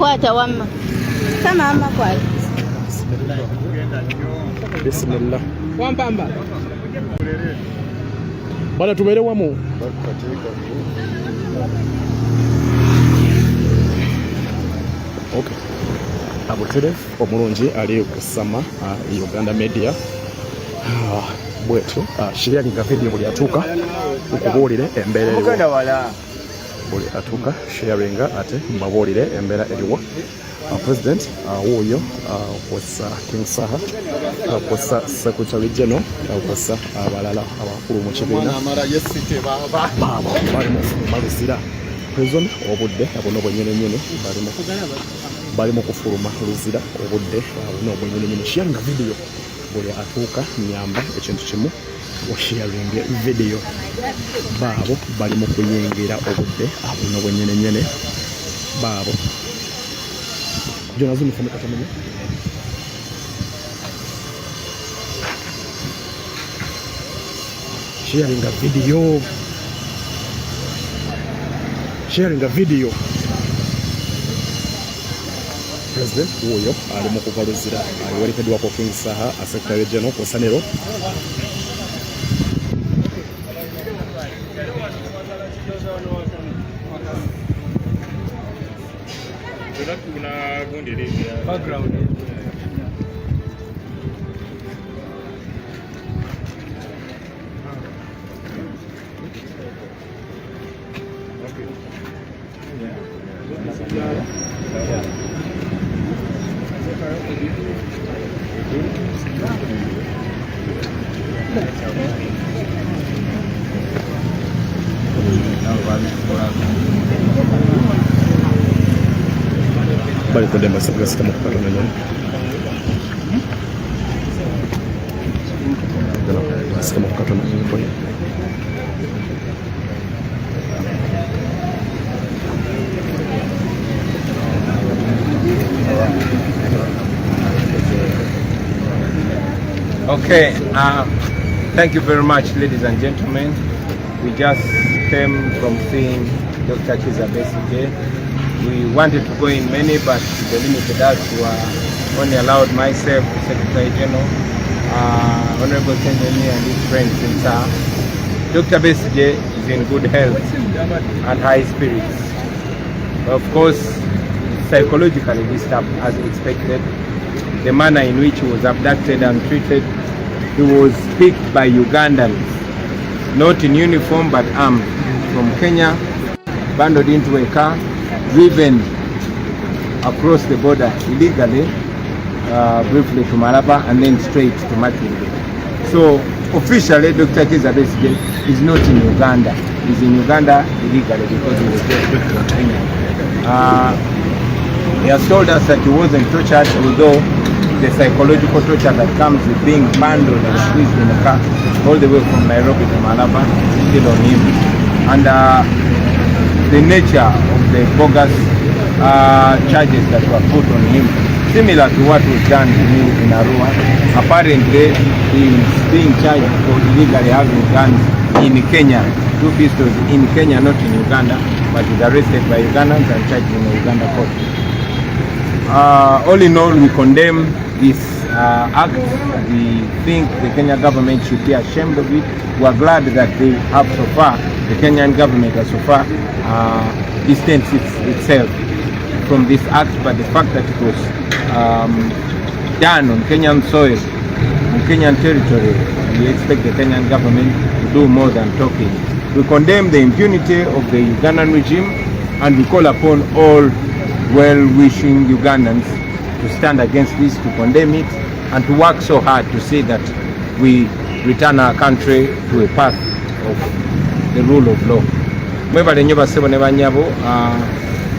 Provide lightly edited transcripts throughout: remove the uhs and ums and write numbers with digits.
Kwata wamma. Kama amma kwata. Bismillah. Wampamba. Bana tumere wamu. Okay. Abutere omulungi ali kusama Uganda media. Bwetu sharing video buli atuuka okubuulire embeera eriwo. Buli atuuka sharing ate mbabuulire embeera eriwo. President wuuyo kw'ossa King Saha kw'ossa Secretary General kw'ossa abalala abakulu mu kibiina baabo bali mu Luzira prison obudde buno bwennyini bali mu kufuluma Luzira obudde buno bwennyini. Sharing video buli atuuka nyamba ekintu kimu sharing video baabo bali mu kuyingira obudde buno bwennyini baabo. Jonas uniforme katamenya. Sharing a video. President wuuyo ali mu kuva Luzira aliwerekeddwa ko King Saha Secretary General ku Sanero. Background. Bali kudemba sebelah mu kukatonnya. Dalam mu kukatonnya pun. Okay, thank you very much, ladies and gentlemen. We just came from seeing Dr. H.E Besigye. We wanted to go in many, but the limited us were only allowed myself, Secretary General, Honorable Engineer and his friends in SAR. Dr. Besigye is in good health and high spirits. Of course, psychologically disturbed as expected. The manner in which he was abducted and treated, he was picked by Ugandans, not in uniform but armed, from Kenya, bundled into a car, driven across the border illegally, briefly to Malaba and then straight to Makindye. So officially Dr. H.E Besigye is not in Uganda. He's in Uganda illegally because he was there in Kenya. He has told us that he wasn't tortured, although the psychological torture that comes with being bundled and squeezed in a car all the way from Nairobi to Malaba is still on him. And the nature of the bogus charges that were put on him, similar to what was done to him in Arua. Apparently, he is being charged for illegally having guns in Kenya, 2 pistols in Kenya, not in Uganda, but is arrested by Ugandans and charged in the Uganda court. All in all, we condemn this act. We think the Kenyan government should be ashamed of it. We are glad that they have so far, the Kenyan government has so far distanced itself from this act, but the fact that it was done on Kenyan soil, on Kenyan territory, we expect the Kenyan government to do more than talking. We condemn the impunity of the Ugandan regime, and we call upon all well-wishing Ugandans to stand against this, to condemn it, and to work so hard to see that we return our country to a path of the rule of law. Mwebale nnyo basebo ne bannyabo,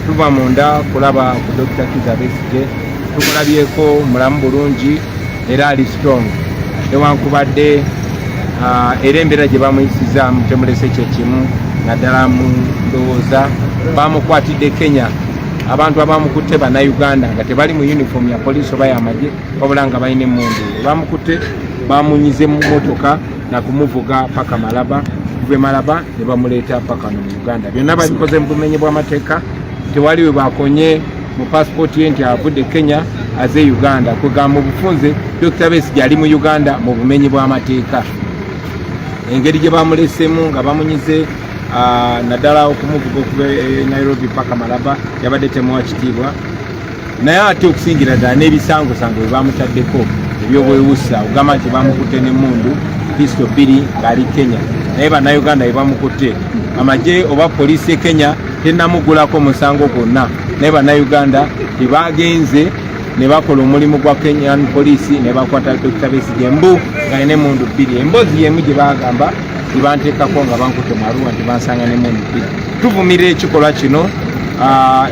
tuva munda kulaba ku Dr. H.E Besigye, tukulabyeko mulamu bulungi era ali strong. Newankubadde era embeera gye bamuyisizaamu temulese kyekimu, naddala mu ndowooza bamukwatidde Kenya. Abantu abamukutte bannayuganda nga tebali mu uniform ya poliisi oba y'amagye, wabula nga balina emmundu. Bamukutte bamunyize mu motoka na kumuvuga paka Malaba, kuve Malaba ne bamuleeta paka mu Uganda. Byonna babikoze mu bumenyi bw'amateeka, tewali we bakonye mu passport ye nti avudde Kenya aze Uganda kugamba obufunze Dr. Besigye ali mu Uganda mu bumenyi bw'amateeka engeri gye bamulesemu nga bamunyize naddala okumuvuga okuva Nairobi paka Malaba yabadde temuwa kitiibwa naye ate okusingira ddala n'ebisangosango bye bamutaddeko ebyobwewusa ogamba nti bamukutte n'emmundu Kristo 2 ng'ali Kenya naye bannayuganda bye bamukutte amagye oba poliisi e Kenya tennamugulako musango gwonna naye bannayuganda tebagenze ne bakola omulimu gwa Kenyan poliisi ne bakwata Dr. Besigye mbu ng'alina emmundu 2 emboozi y'emu gye bagamba banteekako nga bankutte mu Arua nti bansanga n'emmundu 2 tuvumirira ekikolwa kino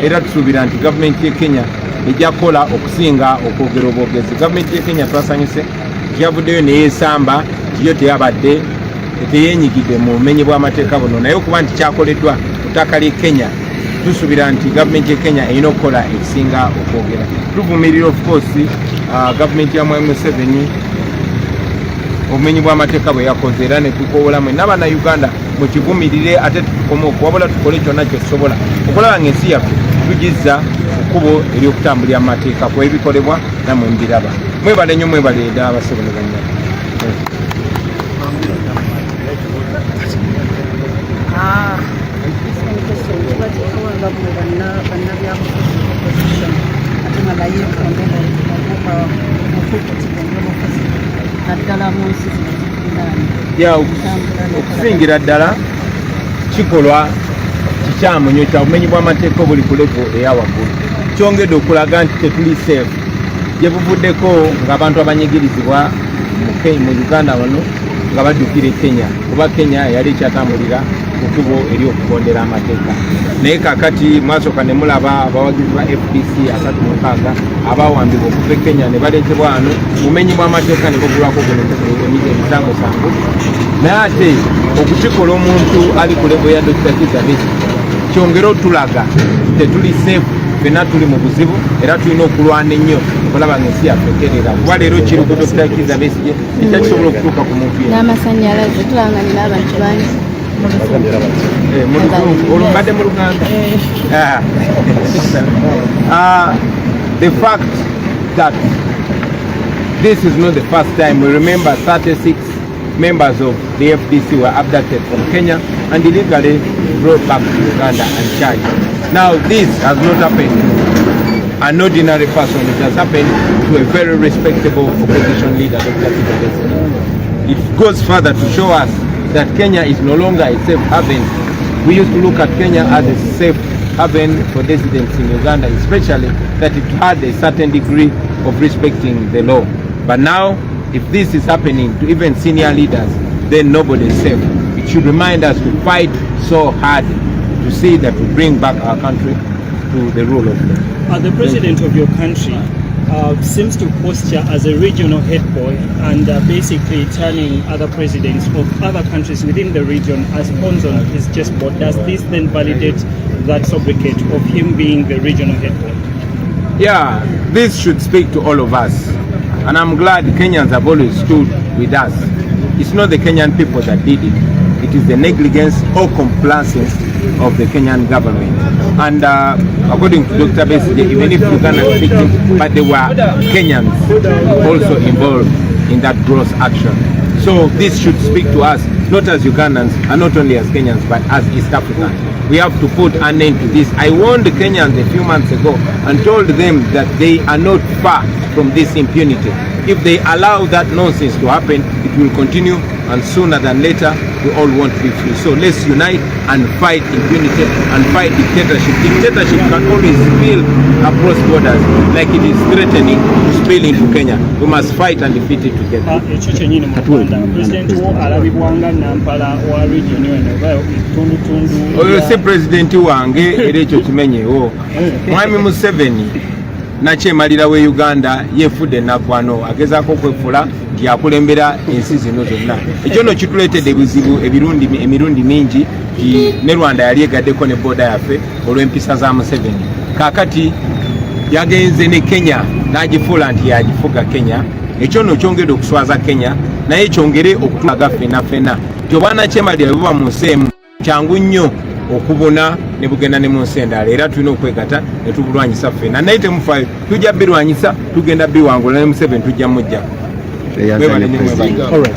era tusuubira nti gavumenti y'e Kenya ejja kukola okusinga okwogera obwogezi gavumenti y'e Kenya twasanyuse yavuddeyo neyeesamba yo teyabadde teyeenyigidde mu bumenyi bw'amateeka buno naye okuba nti kyakoleddwa ku ttaka ly'e Kenya tusuubira nti gavumenti y'e Kenya erina okukola ekisinga okwogera tuvumirira of course gavumenti ya Mwami Museveni obumenyi bw'amateeka bwe yakoze era ne tukoola mwe n'abannayuganda mukivumirire ate tukome okuwabula tukole kyonna kyetusobola okulaba ng'ensi yaffe tugizza ekkubo ery'okutambulira amateeka kuba ebikolebwa namwe mbiraba mwebale nnyo mwebale ddala abasobole banyana okusingira ddala kikolwa kikyamu nnyo kya bumenyi bw'amateeka obuli ku levo eyawaggulu kyongedde okulaga nti tetuli safe gye buvuddeko ng'abantu abanyigirizibwa mu Uganda wano nga baddukira e Kenya kuba Kenya yali ekyatambulira ku kkubo ery'okugondera amateeka naye kakati mwasooka ne mulaba abawagizi ba FDC 36 abawambibwa okuva e Kenya ne baleetebwa wano bumenyi bw'amateeka ne bugulwako emisangosango naye ate okukikola omuntu ali ku levo ya Dr. Besigye kyongera otulaga tetuli safe fena tuli mu buzibu era tulina okulwana ennyo okulaba ng'ensi yaffe eterera kuba leero kiri ku Dr. Besigye ekyakisobola okutuuka ku muntu yenna n'amasannyalaze tulanganira abantu bangi olubadde mu Luganda the fact that this is not the first time. We remember 36 members of the FDC were abducted from Kenya and illegally brought back to Uganda and charged. Now this has not happened to an ordinary person. It has happened to a very respectable opposition leader, Dr. Besigye. It goes further to show us that Kenya is no longer a safe haven. We used to look at Kenya as a safe haven for dissidents in Uganda, especially that it had a certain degree of respecting the law. But now, if this is happening to even senior leaders, then nobody is safe. It should remind us to fight so hard to see that we bring back our country to the rule of law. The president of your country seems to posture as a regional head boy and basically turning other presidents of other countries within the region as pawns on his chessboard. Does this then validate that sobriquet of him being the regional head boy? Yeah, this should speak to all of us. And I'm glad Kenyans have always stood with us. It's not the Kenyan people that did it. It is the negligence or complacence of the Kenyan government. And according to Dr. Besigye, even if Uganda is victim, but there were Kenyans also involved in that gross action. So this should speak to us, not as Ugandans, and not only as Kenyans, but as East Africans. We have to put an end to this. I warned the Kenyans a few months ago and told them that they are not far from this impunity. If they allow that nonsense to happen, it will continue, and sooner than later, we all want to be free. So let's unite and fight impunity and fight dictatorship. Dictatorship can always spill across borders like it is threatening to spill into Kenya. We must fight and defeat it together. Oyo si president wange era ekyo kimenyewo. Mwami Museveni nakyemalira we Uganda yefudde nakwano agezaako okwefula nti akulembera ensi zino zonna. Ekyo no kituleetedde ebizibu emirundi mingi ne Rwanda yali egaddeko ne booda yaffe olw'empisa za Museveni. Kaakati yagenze ne Kenya n'agifuula nti yagifuga Kenya. Ekyo no kyongedde okuswaza Kenya naye kyongere okutulaga ffenna nti obwana kyemalira buba mu nsi emu kyangu nnyo okubona ne bugenda ne mu nsi endala era tulina okwegatta ne tubulwanyisa ffenna naye temufaayo tujja birwanyisa tugenda biwangula ne Museveni tujja mujja. All right.